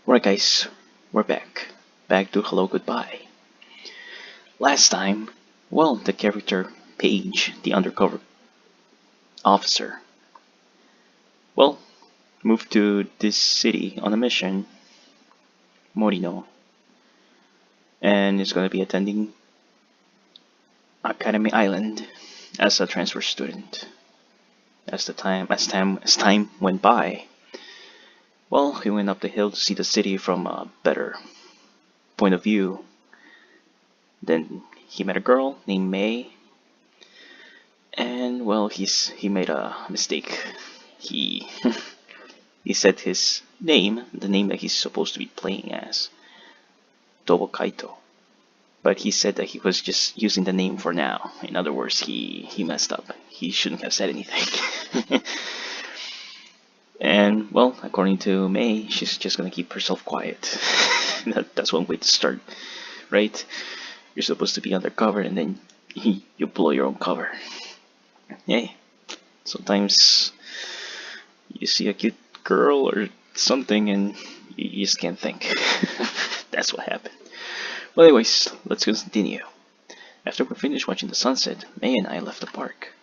Alright guys, we're back. Back to Hello Goodbye. Last time, well, the character Paige, the undercover officer, well, moved to this city on a mission, Morino, and is going to be attending Academy Island as a transfer student. As time went by, well, he went up the hill to see the city from a better point of view. Then he met a girl named May, and well, he made a mistake. He he said his name, the name that he's supposed to be playing as, Tobo Kaito, but he said that he was just using the name for now. In other words, he messed up. He shouldn't have said anything. And well, according to May, she's just gonna keep herself quiet. That's one way to start, right? You're supposed to be undercover, and then you blow your own cover. Hey, sometimes you see a cute girl or something, and you just can't think. That's what happened. Well, anyways, let's continue. After we finished watching the sunset, May and I left the park.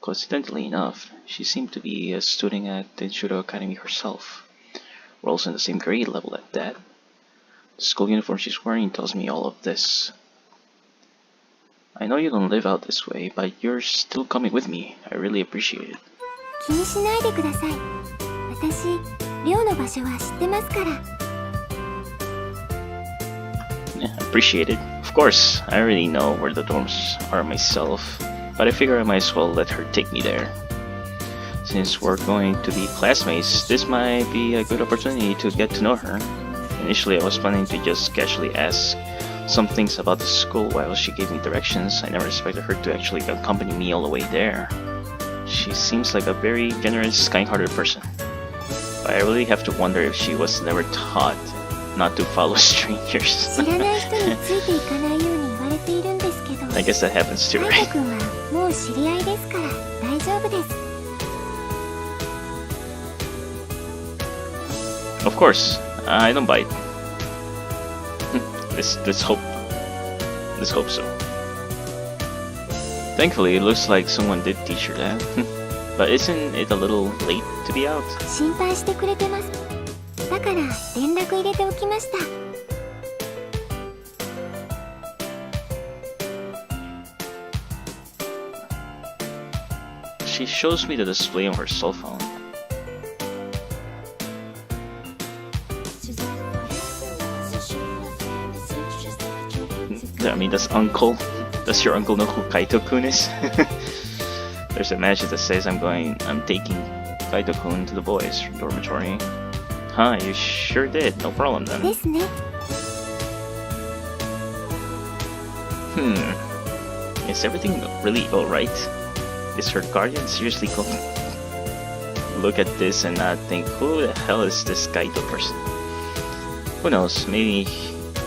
Coincidentally enough, she seemed to be a student at the Judo Academy herself. We're also in the same grade level at that. The school uniform she's wearing tells me all of this. I know you don't live out this way, but you're still coming with me. I really appreciate it. 気にしないでください。私、寮の場所は知ってますから。Yeah, appreciate it. Of course, I already know where the dorms are myself, but I figure I might as well let her take me there. Since we're going to be classmates, this might be a good opportunity to get to know her. Initially, I was planning to just casually ask some things about the school while she gave me directions. I never expected her to actually accompany me all the way there. She seems like a very generous, kind-hearted person. But I really have to wonder if she was never taught not to follow strangers. 知らない人についていかないように言われているんですけど。 I guess that happens too, カイ right? ト君はもう知り合いですから大丈夫です。 Of course, I don't bite. Let's hope so. Thankfully, it looks like someone did teach her that. But isn't it a little late to be out? 心配してくれてます。だから連絡入れておきました。 She shows me the display on her cell phone. I mean, does your uncle know who Kaito-kun is? There's a message that says I'm taking Kaito-kun to the boys' dormitory. Huh, you sure did. No problem then. ですね。 Is everything really alright? Is her guardian seriously going to look at this and not think, who the hell is this Kaito person? Who knows, maybe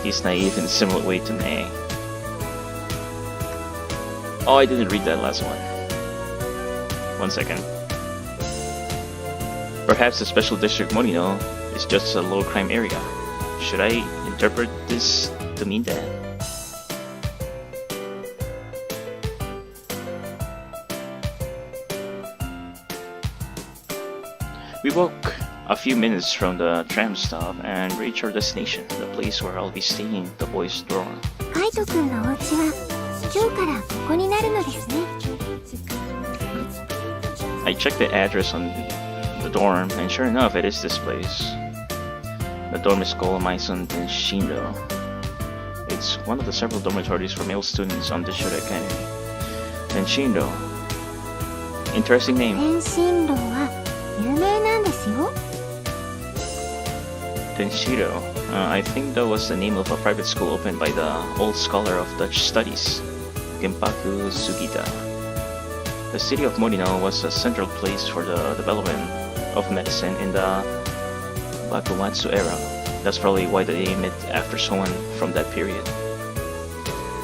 he's naive in a similar way to May. Oh, I didn't read that last one. 1 second. Perhaps the special district Morino is just a low crime area. Should I interpret this to mean that? We walk a few minutes from the tram stop and reach our destination, the place where I'll be staying, the boys' dorm. カイト君のお家は今日からここになるのですね。 I checked the address on the dorm, and sure enough, it is this place. The dorm is called Maison Tenshindo. It's one of the several dormitories for male students on the Shoda Academy. Tenshindo. Interesting name. 天津楼は有名なんですよ。 Tenshido. I think that was the name of a private school opened by the old scholar of Dutch studies, Genpaku Sugita. The city of Morino was a central place for the development of medicine in the Bakumatsu era. That's probably why they named it after someone from that period.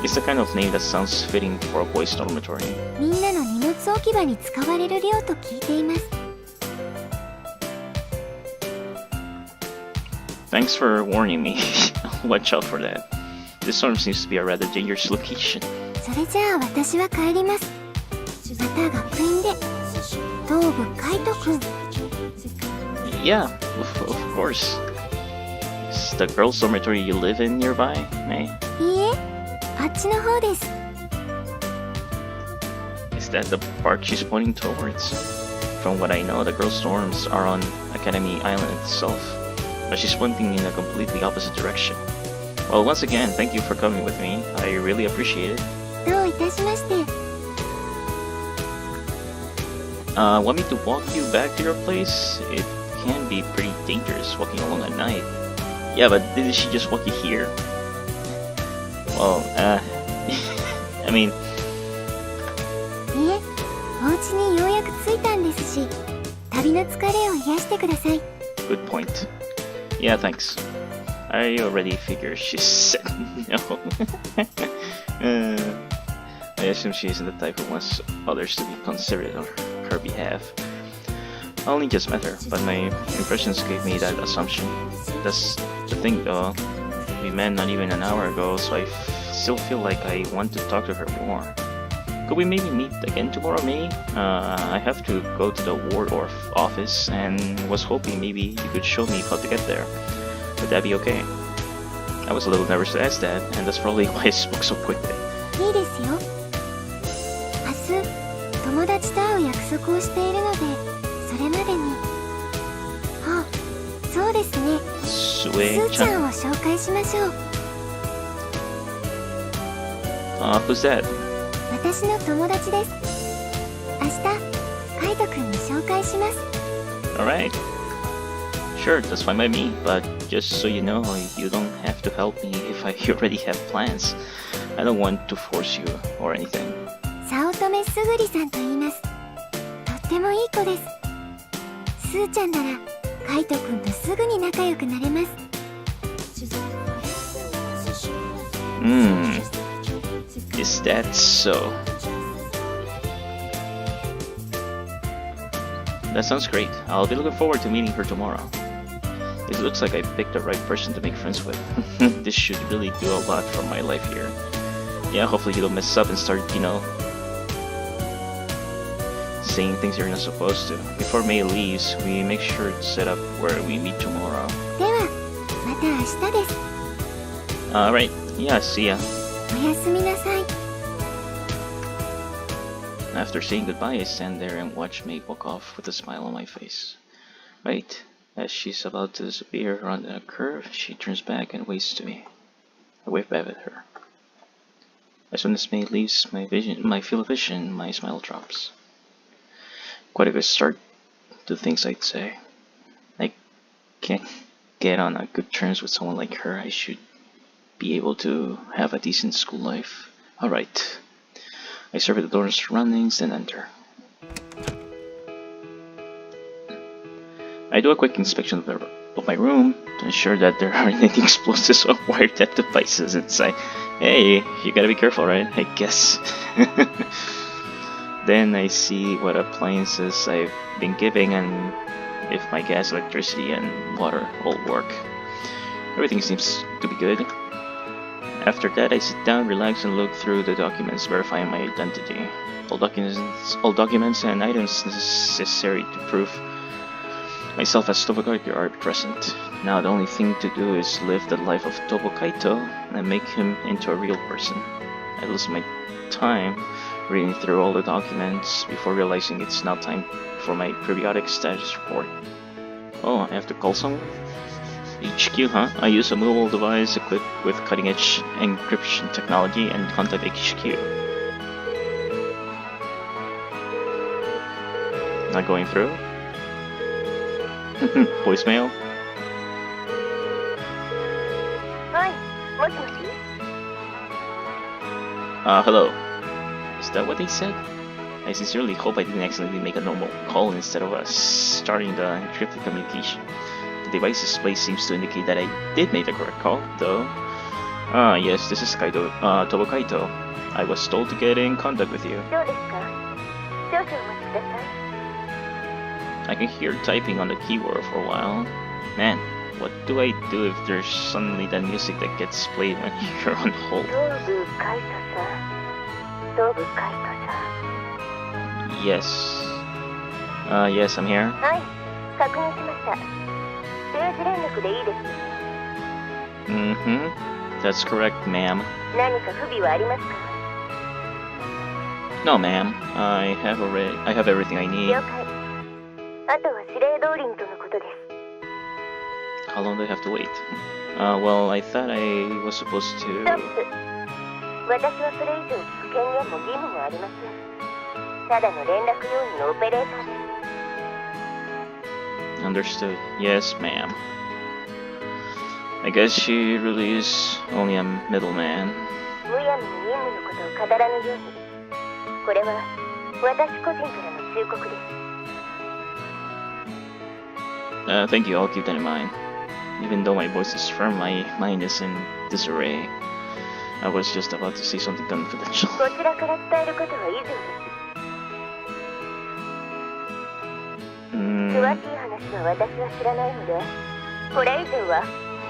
It's the kind of name that sounds fitting for a boys' dormitory. みんなの荷物置き場に使われる寮と聞いています。Thanks for warning me. Watch out for that. This storm seems to be a rather dangerous location. それじゃあ私は帰ります。また学園で。東部カイト君。Yeah, of course. Is the girls' dormitory you live in nearby, May? いいえ、あっちの方です。Is that the park she's pointing towards? From what I know, the girls' dorms are on Academy Island itself, but she's pointing in a completely opposite direction. Well, once again, thank you for coming with me. I really appreciate it. どういたしまして。Want me to walk you back to your place? It can be pretty dangerous walking along at night. Yeah, but did she just walk you here? Well, I mean... いえ、お家にようやく着いたんですし、旅の疲れを癒してください。Good point. Yeah, thanks. I already figured she said no. I assume she isn't the type who wants others to be considerate on her behalf. I only just met her, but my impressions gave me that assumption. That's the thing though. We met not even an hour ago, so I still feel like I want to talk to her more. Could we maybe meet again tomorrow, May? I have to go to the Wardorf office and was hoping maybe you could show me how to get there. Would that be okay? I was a little nervous to ask that, and that's probably why I spoke so quickly. いいですよ。明日、友達と会う約束をしているので、それまでに。あ、そうですね。すーちゃんを紹介しましょう。Who's that? 私の友達です。明日、カイト君に紹介します。Alright. Sure, that's fine by me, but just so you know, you don't have to help me if I already have plans. I don't want to force you or anything. 早乙女すぐりさんと言います。とってもいい子です。すーちゃんなら、カイト君とすぐに仲良くなれます。Is that so? That sounds great. I'll be looking forward to meeting her tomorrow. It looks like I picked the right person to make friends with. This should really do a lot for my life here. Yeah, hopefully you don't mess up and start, saying things you're not supposed to. Before May leaves, we make sure to set up where we meet tomorrow. では、また明日です。Alright, yeah, see ya. おやすみなさい。After saying goodbye, I stand there and watch May walk off with a smile on my face. Right, as she's about to disappear around a curve, she turns back and waves to me. I wave back at her. As soon as May leaves my field of vision, my smile drops. Quite a good start to things, I'd say. I can't get on a good terms with someone like her. I should be able to have a decent school life. Alright. I survey the door's surroundings, then enter. I do a quick inspection of my room to ensure that there aren't any explosives or wiretap devices inside. Hey, you gotta be careful, right? I guess. Then I see what appliances I've been giving and if my gas, electricity, and water all work. Everything seems to be good. After that, I sit down, relax, and look through the documents verifying my identity. All documents and items necessary to prove myself as Tobo Kaito are present. Now the only thing to do is live the life of Tobo Kaito and make him into a real person. I lose my time reading through all the documents before realizing it's now time for my periodic status report. Oh, I have to call someone? HQ, huh? I use a mobile device equipped with cutting-edge encryption technology and contact HQ. Not going through? Voicemail? Hi, もしもし? Hello. Is that what they said? I sincerely hope I didn't accidentally make a normal call instead of starting the encrypted communication. The device display seems to indicate that I did make the correct call, though. Yes, this is Tobo Kaito. I was told to get in contact with you. どうですか? 少々お待ちください. I can hear typing on the keyboard for a while. Man, What do I do if there's suddenly that music that gets played when you're on hold? Yes. Yes, I'm here. はい、確認しました。定時連絡でいいですね。Mm-hmm. That's correct, ma'am. 何か不備はありますか？ No, ma'am. I have everything I need. 了解。あとは指令通りにとのことです。How long do I have to wait? Well, I thought I was supposed スト to... ップ。私はそれ以上聞く権限も義務もありません。ただの連絡用意のオペレーターです。Understood. Yes, ma'am. I guess she really is only a middleman. むやみに任務のことを語らぬように。これは私個人からの忠告です。Thank you, I'll keep that in mind. Even though my voice is firm, my mind is in disarray. I was just about to say something confidential. こちらから伝えることは以上です。詳しい話は私は知らないので、これ以上は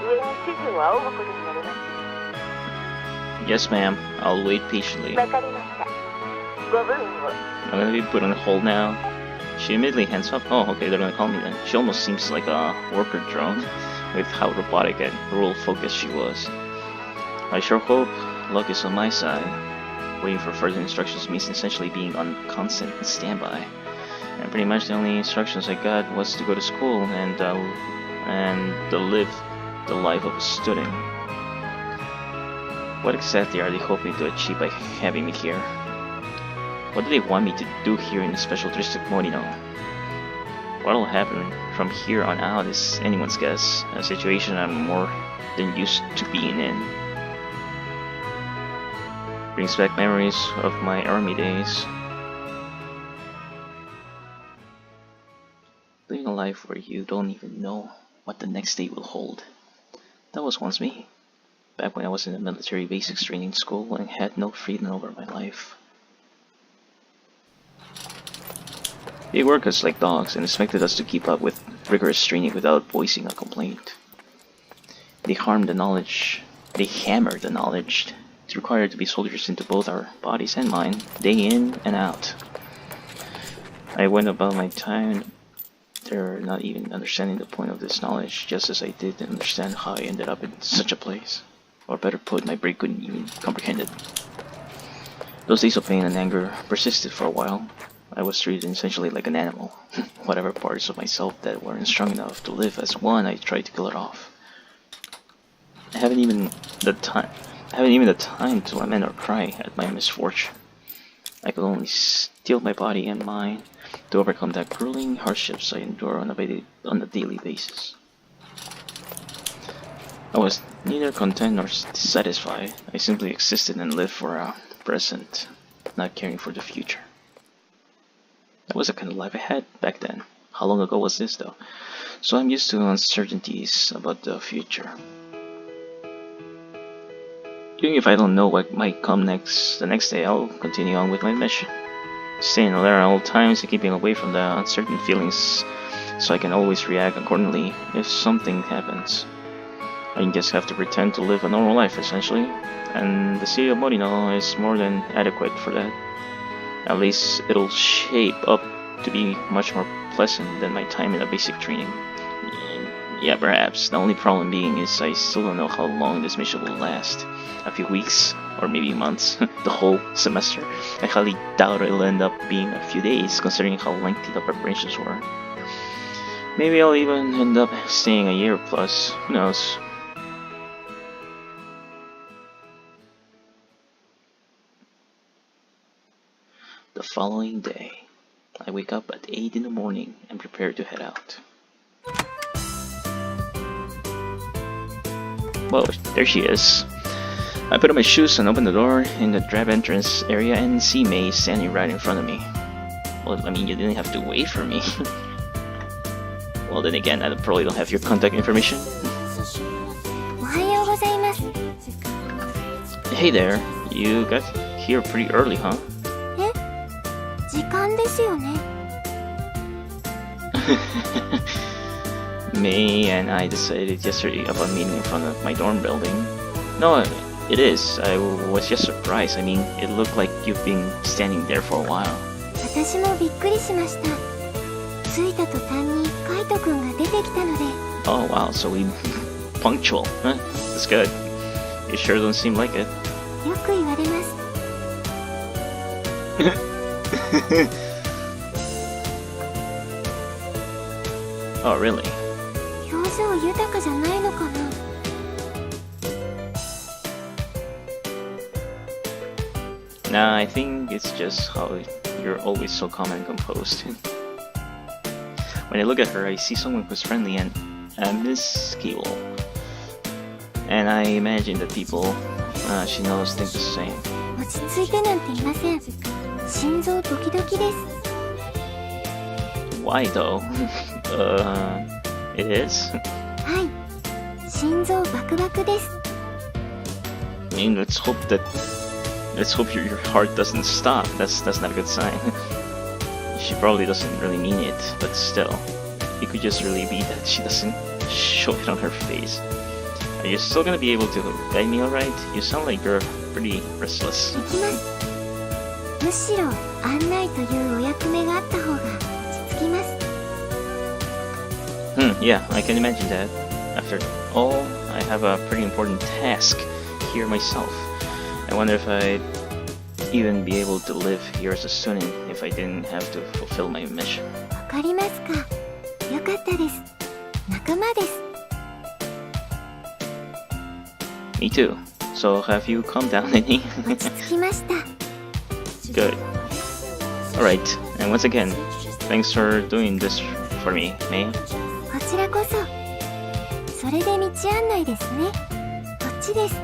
上に指示を仰ぐことになります。Yes, ma'am. I'll wait patiently. わかりました。ご武運を。I'm gonna be put on hold now. She immediately hands up. Oh, okay, they're gonna call me then. She almost seems like a worker drone, with how robotic and rule-focused she was. I sure hope luck is on my side. Waiting for further instructions means essentially being on constant standby. And pretty much the only instructions I got was to go to school and to live the life of a student. What exactly are they hoping to achieve by having me here? What do they want me to do here in the Special District Morino? What'll happen from here on out is anyone's guess, a situation I'm more than used to being in. Brings back memories of my army days. Living a life where you don't even know what the next day will hold. That was once me, back when I was in the military basics training school and had no freedom over my life. They work us like dogs and expected us to keep up with rigorous training without voicing a complaint. They hammer the knowledge it's required to be soldiers into both our bodies and mind, day in and out. I went about my time there not even understanding the point of this knowledge, just as I did understand how I ended up in such a place. Or better put, my brain couldn't even comprehend it. Those days of pain and anger persisted for a while. I was treated essentially like an animal. Whatever parts of myself that weren't strong enough to live as one, I tried to kill it off. I haven't even the time to lament or cry at my misfortune. I could only steel my body and mind to overcome the grueling hardships I endure on a daily basis. I was neither content nor satisfied. I simply existed and lived for a present, not caring for the future. That was the kind of life I had back then. How long ago was this though? So I'm used to uncertainties about the future. Even if I don't know what might come next, the next day I'll continue on with my mission. Staying alert at all times and keeping away from the uncertain feelings so I can always react accordingly if something happens. I just have to pretend to live a normal life essentially, and the city of Morino is more than adequate for that. At least it'll shape up to be much more pleasant than my time in the basic training. Yeah, perhaps. The only problem being is I still don't know how long this mission will last. A few weeks, or maybe months, the whole semester. I highly doubt it'll end up being a few days, considering how lengthy the preparations were. Maybe I'll even end up staying a year plus, who knows. The following day, I wake up at 8 in the morning and prepare to head out. Whoa, there she is. I put on my shoes and open the door in the drab entrance area and see May standing right in front of me. Well, I mean, you didn't have to wait for me. Well, then again, I probably don't have your contact information. Hey there, you got here pretty early, huh? May and I decided yesterday about meeting in front of my dorm building. No, it is. I was just surprised. I mean, it looked like you've been standing there for a while. 私もびっくりしました。着いた途端にカイトくんが出てきたので。Oh wow, so we punctual, huh? That's good. You sure don't seem like it. よく言われます。Oh really? 表情豊かじゃないのかな。Nah, I think it's just how you're always so calm and composed. When I look at her, I see someone who's friendly and amicable. And I imagine that people she knows think the same. 落ち着いてなんていません。心臓ドキドキです。Why though? It is? はい。心臓バクバクです。I mean, let's hope your heart doesn't stop. That's not a good sign. She probably doesn't really mean it, but still, it could just really be that she doesn't show it on her face. Are you still gonna be able to guide me alright? You sound like you're pretty restless. 行きます。むしろ案内というお役目があった方が落ち着きます。Yeah, I can imagine that. After all, I have a pretty important task here myself. I wonder if I'd even be able to live here as a student if I didn't have to fulfill my mission. わかりますか。よかったです。仲間です。Me too. So have you calmed down any? 落ち着きました。Good. Alright, and once again, thanks for doing this for me, May. こちらこそ。それで道案内ですね。こっちです。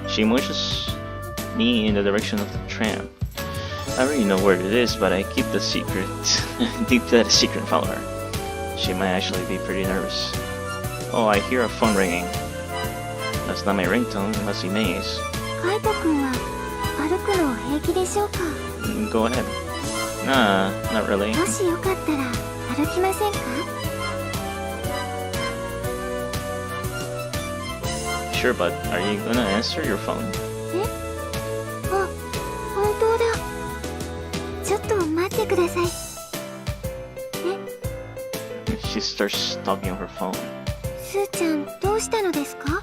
She motions me in the direction of the tram. I already know where it is, but I keep the secret. Keep that a secret and follow her. She might actually be pretty nervous. Oh, I hear a phone ringing. That's not my ringtone, it must be May's. カイトくんは歩くの平気でしょうか。Go ahead. Nah, not really. もしよかったら歩きませんか。Sure, but are you gonna answer your phone? え？あ、本当だ。ちょっと待ってください。She starts talking on her phone. スーちゃん、どうしたのですか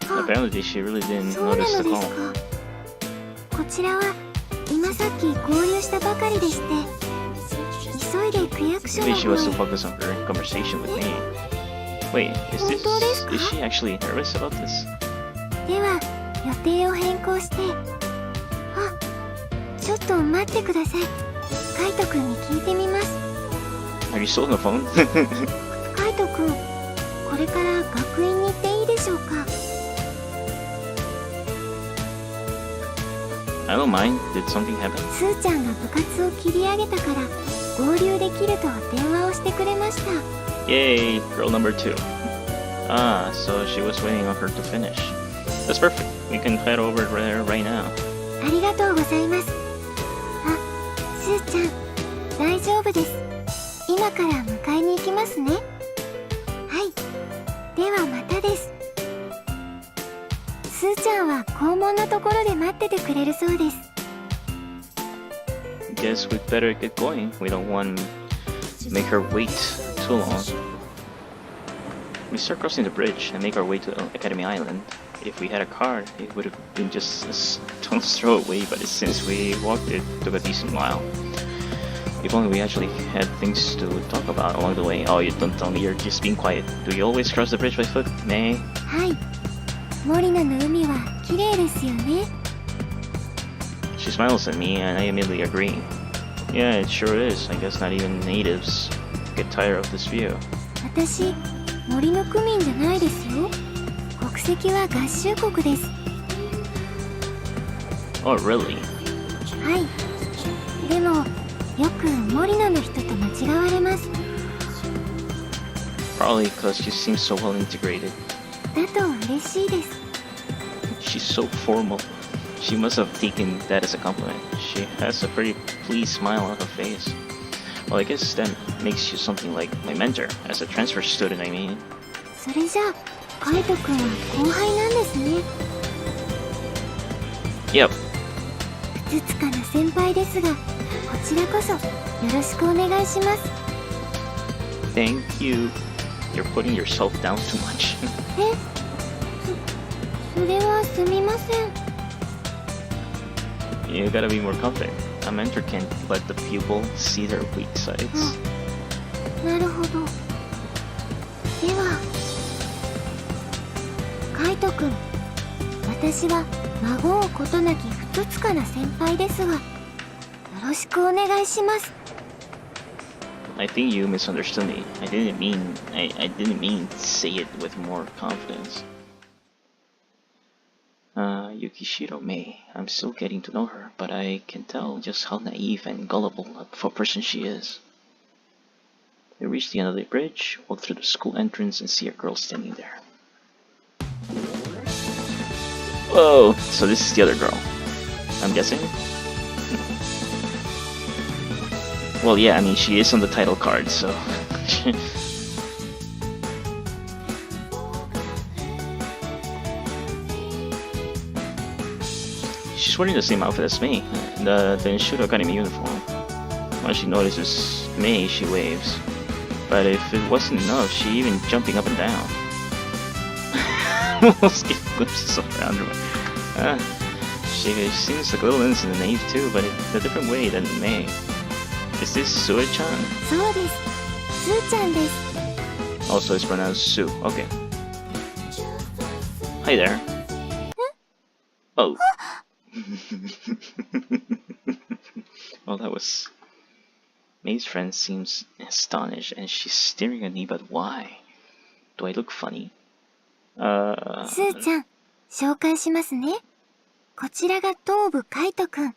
？Apparently, she really didn't そうな notice の the です call. か。こちらは今さっき合流したばかりでして、急いで区役所の Maybe she 方 was so へ。 focused on her conversation with me. Wait, is 本当ですか？ she actually nervous about this? では予定を変更して。あ、ちょっと待ってください。カイトくんに聞いてみます。Are you still on the phone? カイトくん、これから学院に行っていいでしょうか。I don't mind. Did something happen? スーちゃんが部活を切り上げたから合流できると電話をしてくれました。 Yay, girl number 2. Ah, so she was waiting on her to finish. That's perfect. We can head over there right now. ありがとうございます。あ、スーちゃん、大丈夫です。今から迎えに行きますね。はい、ではまたです。スーちゃんは校門のところで待っててくれるそうです。Guess we'd better get going. We don't want to make her wait too long. We start crossing the bridge and make our way to Academy Island. If we had a car, it would have been just a stone's throw away, but since we walked, it took a decent while. If only we actually had things to talk about along the way. Oh, you don't tell me, you're just being quiet. Do you always cross the bridge by foot, May? はい、森野の海は綺麗ですよね。She smiles at me, and I immediately agree. Yeah, it sure is. I guess not even natives get tired of this view. 私、森の区民じゃないですよ。国籍は合衆国です。Oh, really? はい。でも、よく森野の人と間違われます。 Probably because she seems so well integrated. だと嬉しいです。 She's so formal. She must have taken that as a compliment. She has a pretty pleased smile on her face. Well, I guess that makes you something like my mentor, as a transfer student, I mean. それじゃあカイトくんは後輩なんですね。 Yep. ふつつかな先輩ですが、こちらこそよろしくお願いします。 Thank you. You're putting yourself down too much. え、それはすみません。 You gotta be more confident. A mentor can't let the pupil see their weak sides. なるほど。ではカイトくん、私は孫うことなきふつつかな先輩ですが、よろしくお願いします。 I think you misunderstood me. I didn't mean to say it with more confidence. Yukishiro Mei. I'm still getting to know her, but I can tell just how naive and gullible of a person she is. We reach the end of the bridge, walk through the school entrance, and see a girl standing there. Whoa! So this is the other girl, I'm guessing? Well, yeah, I mean, she is on the title card, so... She's wearing the same outfit as me, the Enshudo Academy uniform. When she notices me, she waves. But if it wasn't enough, she even jumping up and down. Almost get glimpses of her underwear. She seems like a little innocent and naive too, but in a different way than Mei. Is this Sue-chan? そうです。スーちゃんです。 Also, it's pronounced Sue. Okay. Hi there. Oh. Well, that was... Mei's friend seems astonished and she's staring at me, but why? Do I look funny? スーちゃん、紹介しますね。こちらが東部カイトくん。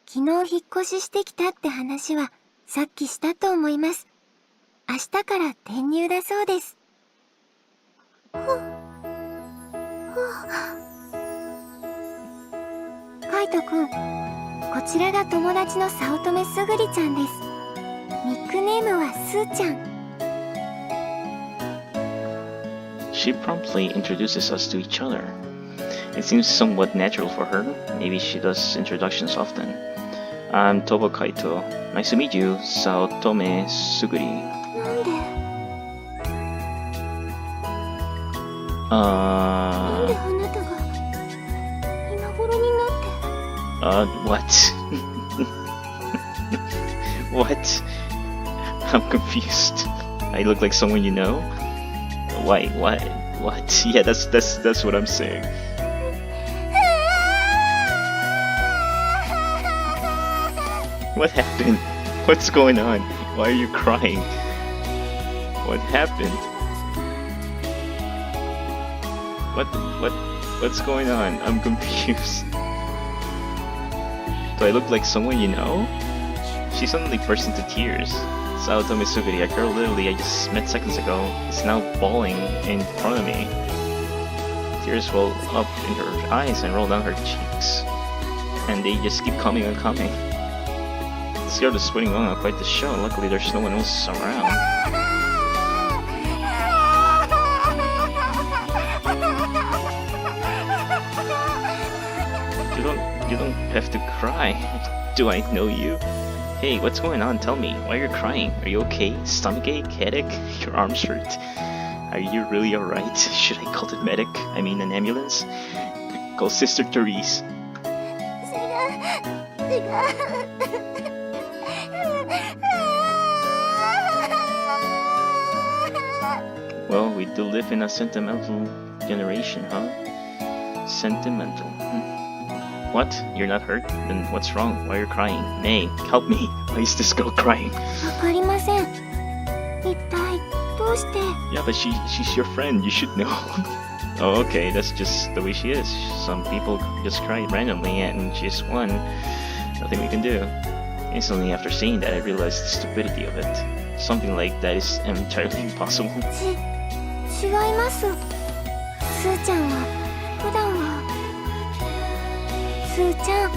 昨日引っ越ししてきたって話はさっきしたと思います。明日から転入だそうです。カイトくん、こちらが友達の早乙女すぐりちゃんです。ニックネームはスーちゃん。She promptly introduces us to each other. It seems somewhat natural for her. Maybe she does introductions often. I'm Tobo Kaito. Nice to meet you, Saotome Suguri. なんであなたが今頃になって。What? What? I'm confused. I look like someone you know? Why? What? Yeah, that's what I'm saying. What happened? What's going on? Why are you crying? What happened? What's going on? I'm confused. Do I look like someone you know? She suddenly burst into tears. Saotome Suguri, a girl literally I just met seconds ago, is now bawling in front of me. Tears well up in her eyes and roll down her cheeks. And they just keep coming and coming. This girl is putting on quite the show. Luckily there's no one else around. You don't have to cry. Do I know you? Hey, what's going on? Tell me. Why are you crying? Are you okay? Stomachache? Headache? Your arms hurt? Are you really alright? Should I call the medic? I mean an ambulance? Call Sister Therese. Well, we do live in a sentimental generation, huh? Sentimental. What? You're not hurt? Then what's wrong? Why are you crying? Mei, help me. Why is this girl crying? わかりません。一体どうして？ Yeah, but she's your friend. You should know. Oh, okay. That's just the way she is. Some people just cry randomly and she's one. Nothing we can do. Instantly after seeing that, I realized the stupidity of it. Something like that is entirely impossible. 違います。スーちゃんは普段は。スーちゃん、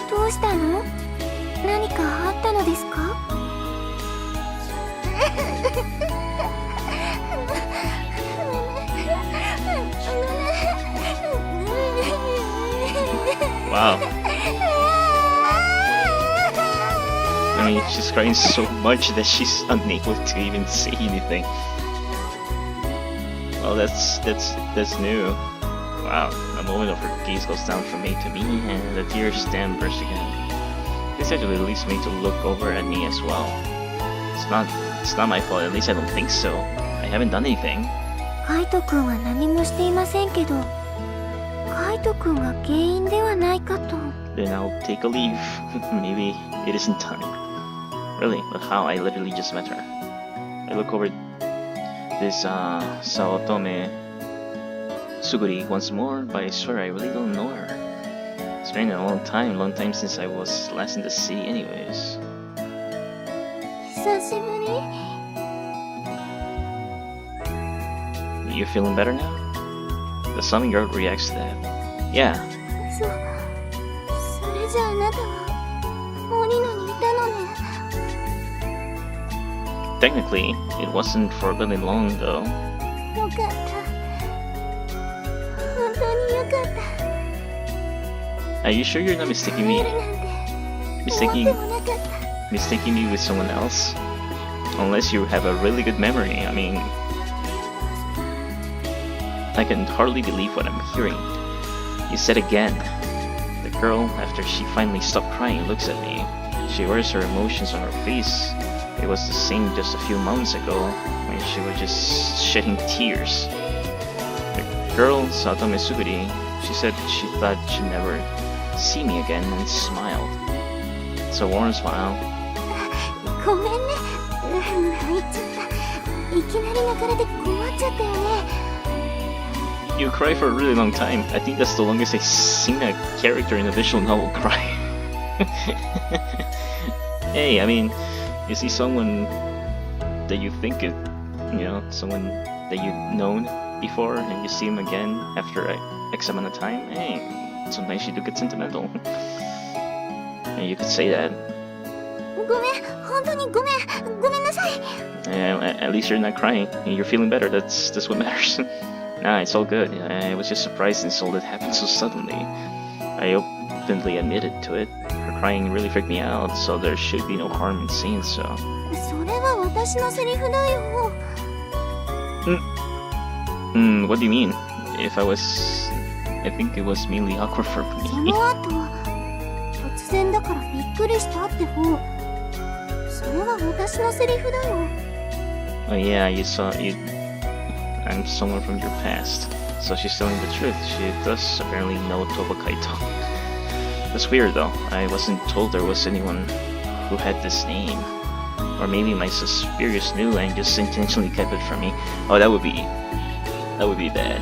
どうしたの？何かあったのですか？ Wow. I mean, she's crying so much that she's unable to even say anything. Well, that's new. Wow, a moment of her gaze goes down from me to me, and the tears then burst again. This actually leads me to look over at me as well. It's not my fault, at least I don't think so. I haven't done anything. カイトくんは何もしていませんけど、カイトくんが原因ではないかと。Then I'll take a leave. Maybe it isn't time. Really? But how? I literally just met her. I look over this Saotome Suguri once more, but I swear I really don't know her. It's been a long time since I was last in the city anyways. 久しぶり。You feeling better now? The summing girl reacts to that. Yeah. それじゃあなたは森野にいたのね。Technically, it wasn't for really long though. よかった。本当によかった。 Are you sure you're not mistaking me? 会えるなんて思ってもなかった。 Mistaking me with someone else? Unless you have a really good memory. I mean, I can hardly believe what I'm hearing. You said again. The girl, after she finally stopped crying, looks at me. She wears her emotions on her face. It was the same just a few months ago when she was just shedding tears. The girl, Satome Suguri, she said she thought she'd never see me again and smiled. It's a warm smile. ごめんね。泣いちゃった。いきなり泣かれて困っちゃったよね。 You cry for a really long time. I think that's the longest I've seen a character in a visual novel cry. Hey, I mean, you see someone that you think is, someone that you've known before, and you see him again after X amount of time. Hey, sometimes you do get sentimental. And you could say that. ごめん、本当にごめん。ごめんなさい。 At least you're not crying. You're feeling better. That's what matters. Nah, it's all good. I was just surprised since all that happened so suddenly. I openly admitted to it. Her crying really freaked me out, so there should be no harm in saying so. それは私のセリフだよ。What do you mean? I think it was mainly awkward for そ me. の後、突然だからびっくりしたって方。それは私のセリフだよ。 Oh yeah, I'm someone from your past. So she's telling the truth. She does apparently know Toba Kaito. That's weird though. I wasn't told there was anyone who had this name. Or maybe my superiors knew and just intentionally kept it from me. Oh, that would be bad.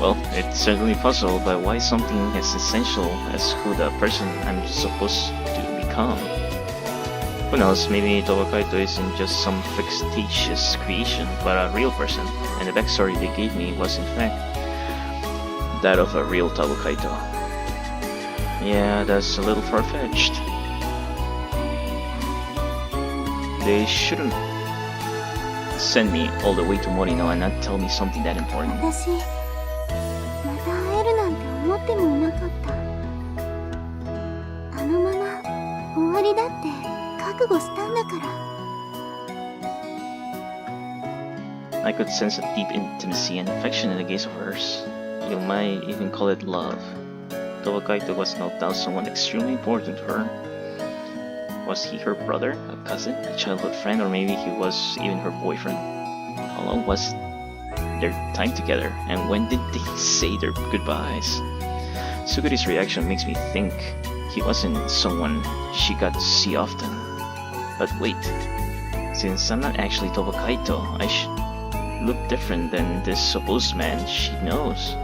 Well, it's certainly possible, but why something as essential as who the person I'm supposed to become? Who knows, maybe Toba Kaito isn't just some fictitious creation, but a real person, and the backstory they gave me was in fact that of a real Toba Kaito. Yeah, that's a little far-fetched. They shouldn't send me all the way to Morino and not tell me something that important. 私、また会えるなんて思ってもいなかった。あのまま終わりだって覚悟したんだから。 I could sense a deep intimacy and affection in the gaze of hers. You might even call it love. Toba Kaito was no doubt someone extremely important to her. Was he her brother, a cousin, a childhood friend, or maybe he was even her boyfriend? How long was their time together, and when did they say their goodbyes? Suguri's reaction makes me think he wasn't someone she got to see often. But wait, since I'm not actually Toba Kaito, I should look different than this supposed man she knows.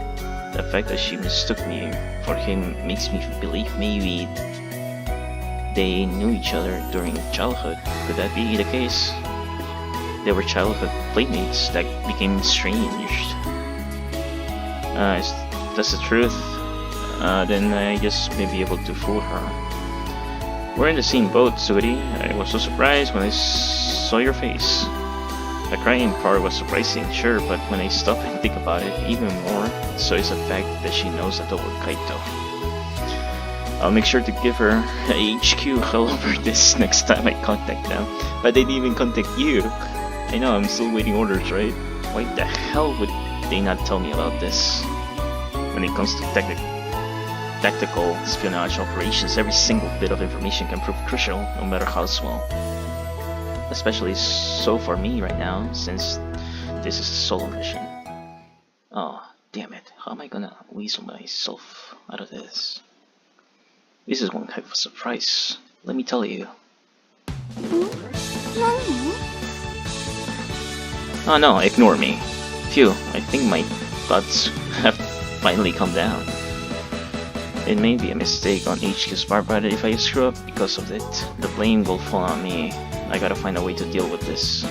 The fact that she mistook me for him makes me believe maybe they knew each other during childhood. Could that be the case? They were childhood playmates that became estranged. If that's the truth, then I just may be able to fool her. We're in the same boat, Suguri. I was so surprised when I saw your face. The crying part was surprising, sure, but when I stop and think about it even more, so is the fact that she knows Adobo Kaito. I'll make sure to give her a HQ all over this next time I contact them. But they didn't even contact you. I know, I'm still waiting orders, right? Why the hell would they not tell me about this? When it comes to tactical espionage operations, every single bit of information can prove crucial, no matter how small. Especially so for me right now, since this is a solo mission. Oh, damn it. How am I gonna weasel myself out of this? This is one heck of a surprise, let me tell you. Oh no, ignore me. Phew, I think my thoughts have finally come down. It may be a mistake on HQ's part, but if I screw up because of it, the blame will fall on me. I gotta find a way to deal with this.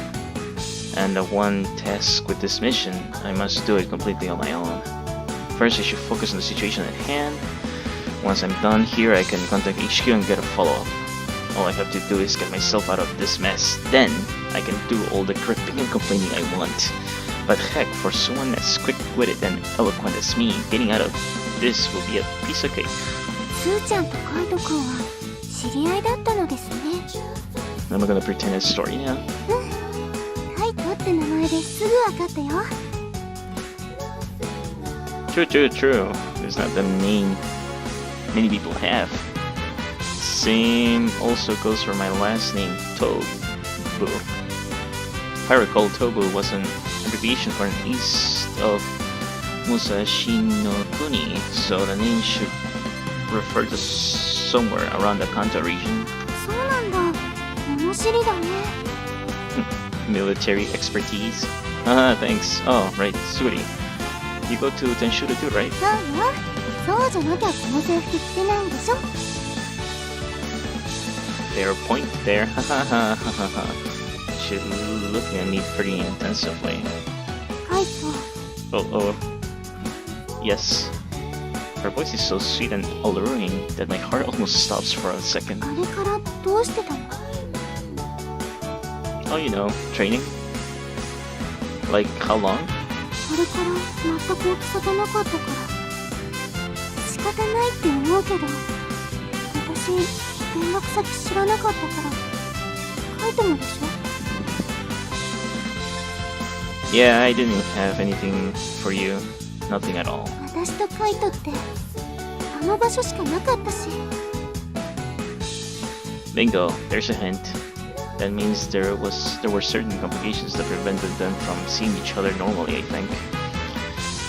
And the one task with this mission, I must do it completely on my own. First, I should focus on the situation at hand. Once I'm done here, I can contact HQ and get a follow-up. All I have to do is get myself out of this mess. Then, I can do all the correcting and complaining I want. But heck, for someone as quick-witted and eloquent as me, getting out of this will be a piece of cake. スーちゃんとカイト君は知り合いだったのですね。I'm gonna pretend it's a story now. カイトって名前ですぐ分かったよ。True. It's not the name many people have. Same also goes for my last name, Tobu. If I recall, Tobu was an abbreviation for an east of Musashi no Kuni, so the name should refer to somewhere around the Kanto region. そうなんだ。物知りだね。Military expertise. Ah, thanks. Oh, right, Suri. You go to Tenshura too, right? そうよ。そうじゃなきゃこの制服着てないでしょ。Fair point there. She's looking at me pretty intensively. カイト。Oh. Yes. Her voice is so sweet and alluring that my heart almost stops for a second. あれからどうしてたの？ Oh, you know, training. Like, how long? あれから全く音沙汰なかったから仕方ないって思うけど私連絡先知らなかったから書いてもでしょ Yeah, I didn't have anything for you. Nothing at all. 私とカイトってあの場所しかなかったし Bingo, there's a hint. That means there were certain complications that prevented them from seeing each other normally, I think.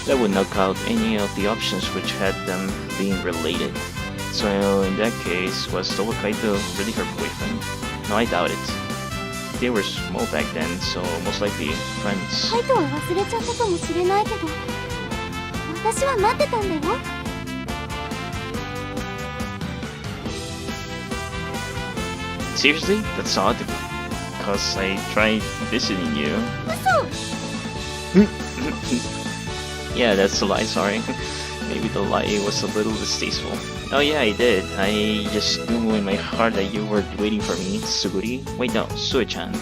That would knock out any of the options which had them being related. So in that case, was Towa Kaito really her boyfriend? No, I doubt it. They were small back then, so most likely friends. カイトは忘れちゃったかもしれないけど私は待ってたんだよ Seriously? That's odd. Because I tried visiting you. 嘘 Yeah, that's a lie, sorry. Maybe the lie was a little distasteful. Oh yeah, I did. I just knew in my heart that you were waiting for me, Suguri. Wait, no, Sue-chan.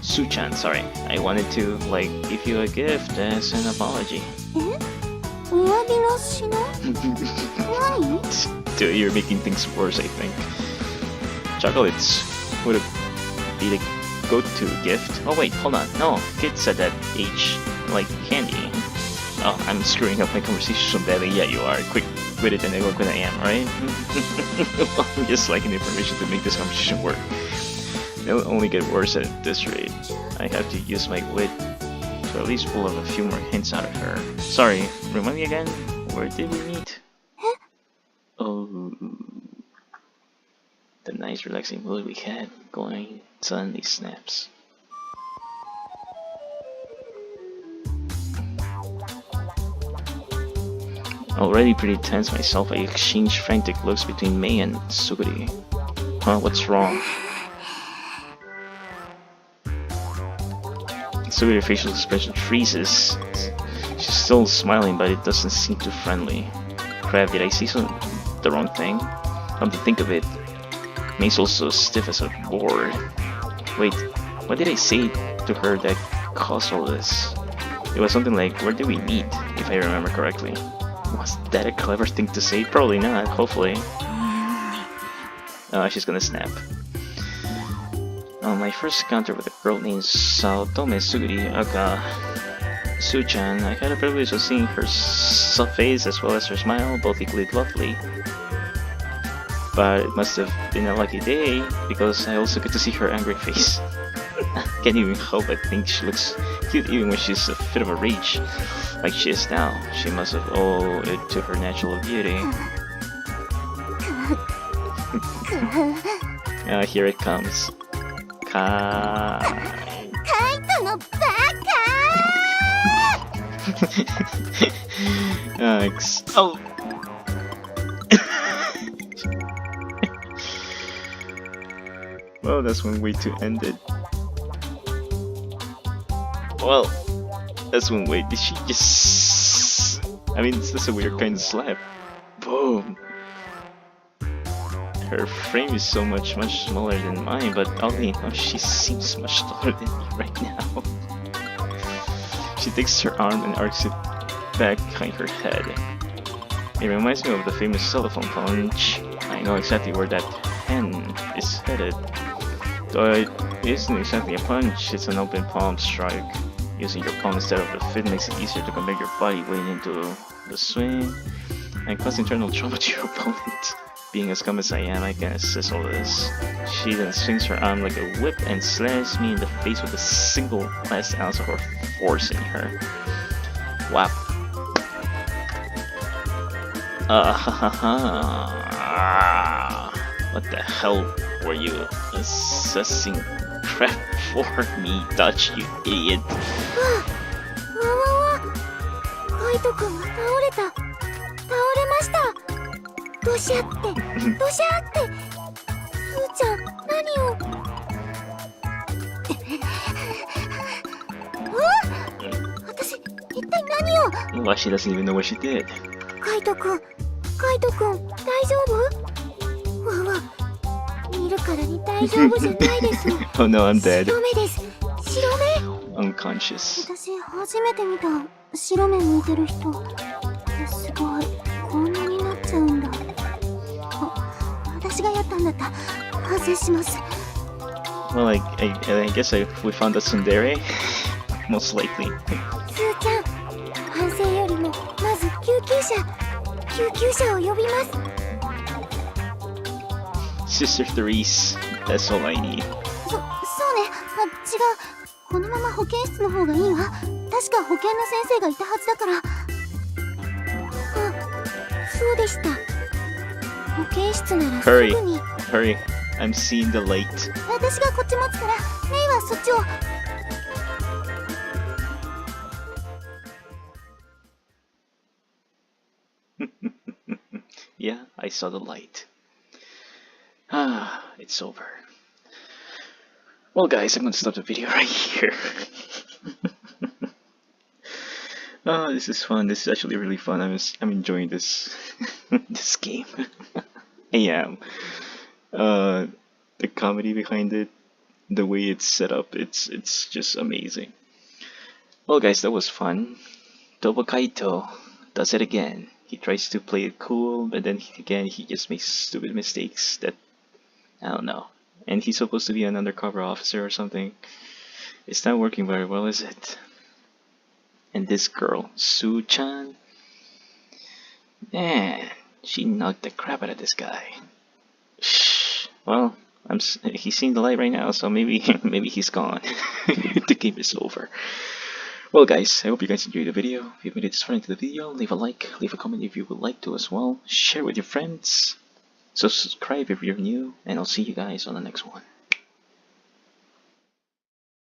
Su-chan, sorry. I wanted to, like, give you a gift as an apology. えお詫びの品何 Dude, you're making things worse, I think. Chocolates would be the go-to gift. Oh wait, hold on. No, kids at that age like candy. Oh, I'm screwing up my conversation so badly. Yeah, you are. Quick-witted and eloquent I am, right? I'm just lacking information to make this conversation work. It'll only get worse at this rate. I have to use my wit to at least pull up a few more hints out of her. Sorry, remind me again? Where did we meet? Oh, the nice relaxing mood we had going suddenly snaps. Already pretty tense myself, I exchanged frantic looks between Mei and Suguri. Huh, what's wrong? Suguri's facial expression freezes. She's still smiling, but it doesn't seem too friendly. Crap, did I say the wrong thing? Come to think of it, Mei's also stiff as a board. Wait, what did I say to her that caused all this. It was something like, "Where did we meet?" if I remember correctly. Was that a clever thing to say? Probably not, hopefully. She's gonna snap. My first encounter with a girl named Saotome Suguri, aka Su-chan, I had the privilege of seeing her face as well as her smile, both equally lovely. But it must have been a lucky day, because I also get to see her angry face. Can't even help but think she looks cute even when she's a bit of a rage, like she is now. She must have owed it to her natural beauty. Here it comes. Kaito no baka! Oh! Well, that's one way to end it. Well, that's one way. Did she just... I mean, it's just a weird kind of slap. Boom! Her frame is so much smaller than mine, but oddly enough, she seems much taller than me right now. She takes her arm and arcs it back behind her head. It reminds me of the famous telephone punch. I know exactly where that hen is headed. Though it isn't exactly a punch, it's an open palm strike. Using your palm instead of the fit makes it easier to convey your body weight into the swing and cause internal trauma to your opponent. Being as calm as I am, I can assist all this. She then swings her arm like a whip and slams me in the face with a single last ounce of her force in her. Wow. What the hell were you assessing crap for me, Dutch, you idiot? わわわ。カイトくんが倒れた。倒れました。どしゃって、どしゃって。すーちゃん、何を。私、一体何を。Well, she doesn't even know what she did. カイトくん、大丈夫？わわ、見るからに大丈夫じゃないですよ。Oh no, I'm dead. 白目です。白目。Unconscious. 私初めて見た白目向いてる人。すごい、こんなになっちゃうんだ。私がやったんだった。反省します。Well, I guess we found a tsundere. Most likely. すーちゃん、反省よりもまず救急車を呼びます。Sister Therese, that's all I need. そうね。違う。このまま保健室の方がいいわ。確か保健の先生がいたはずだから。そうでした。保健室ならすぐに。Hurry, I'm seeing the light. 私がこっち持つから、メイはそっちを。Yeah, I saw the light. It's over. Well guys, I'm gonna stop the video right here. This is fun. This is actually really fun. I'm enjoying this this game. I am. The comedy behind it, the way it's set up, it's just amazing. Well guys, that was fun. Tobo Kaito does it again. He tries to play it cool, but then he just makes stupid mistakes that, I don't know. And he's supposed to be an undercover officer or something. It's not working very well, is it? And this girl, Su-chan, man, she knocked the crap out of this guy. Shh. Well, he's seeing the light right now, so maybe he's gone. The game is over. Well guys, I hope you guys enjoyed the video. If you made it this far into the video, leave a like, leave a comment if you would like to as well. Share with your friends. So subscribe if you're new, and I'll see you guys on the next one.